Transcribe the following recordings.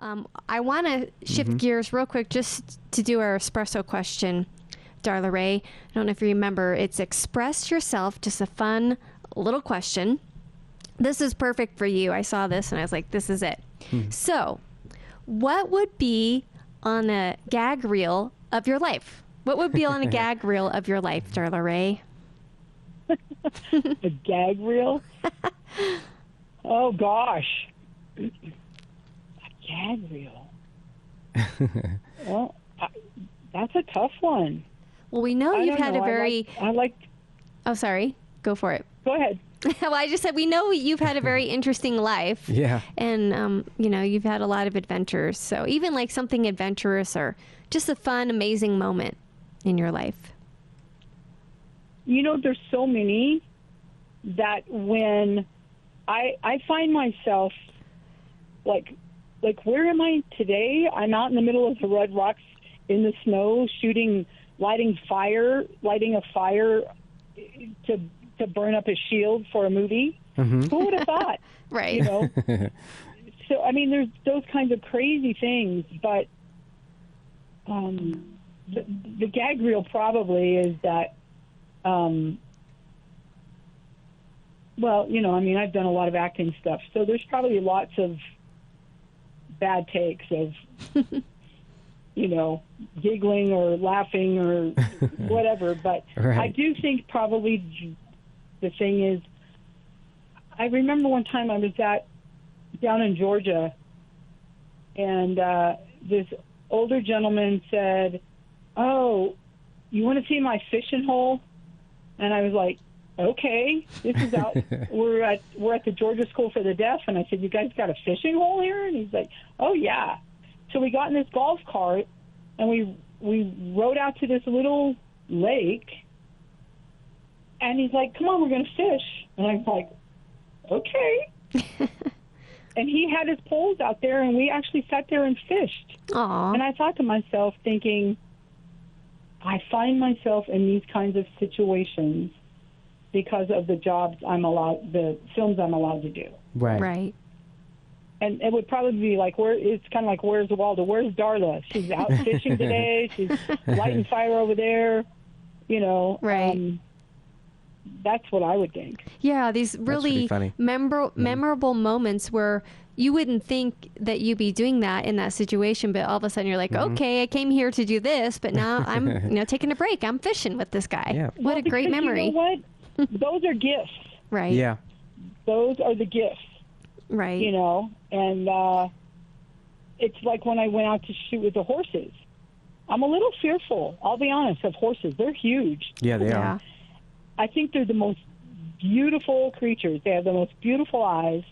I want to shift gears real quick just to do our espresso question, Darla Rae. I don't know if you remember. It's express yourself, just a fun little question. This is perfect for you. I saw this and I was like, this is it. So, what would be on a gag reel of your life? What would be on a gag reel of your life, Darla Rae? A gag reel? Oh, gosh. A gag reel. Well, that's a tough one. Well, we know you've had a very... I like... Oh, sorry. Go for it. Go ahead. Well, I just said we know you've had a very interesting life. Yeah. And, you've had a lot of adventures. So even like something adventurous or just a fun, amazing moment in your life. There's so many that when I find myself like where am I today? I'm out in the middle of the Red Rocks in the snow, lighting a fire to burn up a shield for a movie. Who would have thought? Right. So, I mean, there's those kinds of crazy things, but the gag reel probably is that, I've done a lot of acting stuff, so there's probably lots of bad takes of, giggling or laughing or whatever. But right. I do think probably the thing is, I remember one time I was down in Georgia, and this older gentleman said, "Oh, you want to see my fishing hole?" And I was like, "Okay, this is out. we're at the Georgia School for the Deaf." And I said, "You guys got a fishing hole here?" And he's like, "Oh yeah." So we got in this golf cart and we rode out to this little lake. And he's like, "Come on, we're going to fish." And I'm like, "Okay." And he had his poles out there, and we actually sat there and fished. Aww. And I thought to myself, thinking, I find myself in these kinds of situations because of the films I'm allowed to do. Right. Right. And it would probably be like, it's kind of like, where's Waldo? Where's Darla? She's out fishing today. She's lighting fire over there. Right. That's what I would think. Yeah, these really memorable moments where you wouldn't think that you'd be doing that in that situation, but all of a sudden you're like, okay, I came here to do this, but now I'm taking a break. I'm fishing with this guy. Yeah. What a great memory. You know what? Those are gifts. Right. Yeah. Those are the gifts. Right. And it's like when I went out to shoot with the horses. I'm a little fearful, I'll be honest, of horses. They're huge. Yeah, they are. I think they're the most beautiful creatures. They have the most beautiful eyes.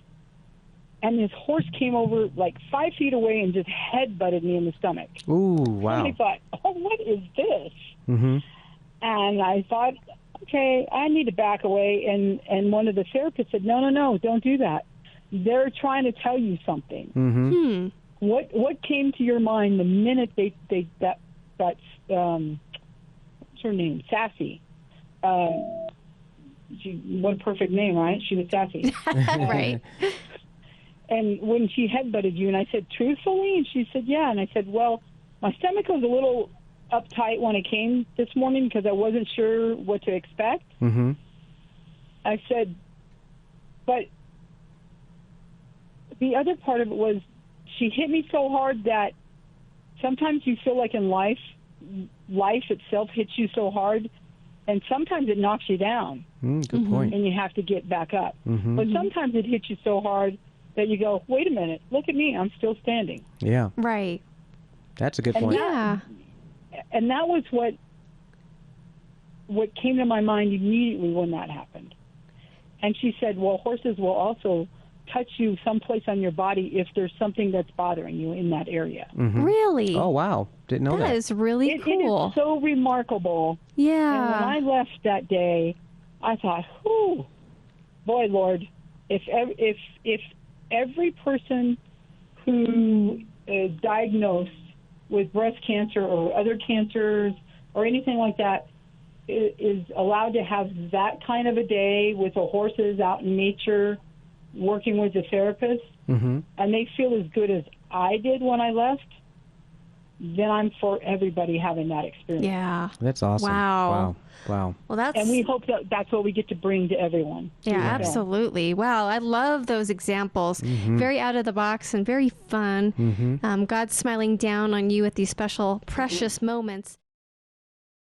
And this horse came over like 5 feet away and just head-butted me in the stomach. Ooh, wow. And I thought, oh, what is this? Mm-hmm. And I thought, okay, I need to back away. And one of the therapists said, no, don't do that. They're trying to tell you something. Mm-hmm. What came to your mind the minute that what's her name? Sassy. What a perfect name, right? She was sassy. Right. And when she headbutted you, and I said, truthfully? And she said, yeah. And I said, well, my stomach was a little uptight when it came this morning because I wasn't sure what to expect. Mm-hmm. I said, but the other part of it was she hit me so hard that sometimes you feel like in life itself hits you so hard, and sometimes it knocks you down. Good point. And you have to get back up. Mm-hmm. But sometimes it hits you so hard that you go, wait a minute, look at me, I'm still standing. Yeah. Right. That's a good point. Yeah. And that was what came to my mind immediately when that happened. And she said, well, horses will also touch you someplace on your body if there's something that's bothering you in that area. Mm-hmm. Really? Oh, wow. Didn't know that. That is really cool. It is so remarkable. Yeah. And when I left that day, I thought, whew, boy, Lord, if every person who is diagnosed with breast cancer or other cancers or anything like that is allowed to have that kind of a day with the horses out in nature working with the therapist, mm-hmm. and they feel as good as I did when I left, then I'm for everybody having that experience. Yeah. That's awesome. Wow. Wow. Well, And we hope that that's what we get to bring to everyone. Yeah, absolutely. Wow, I love those examples. Very out of the box and very fun. God's smiling down on you at these special, precious moments.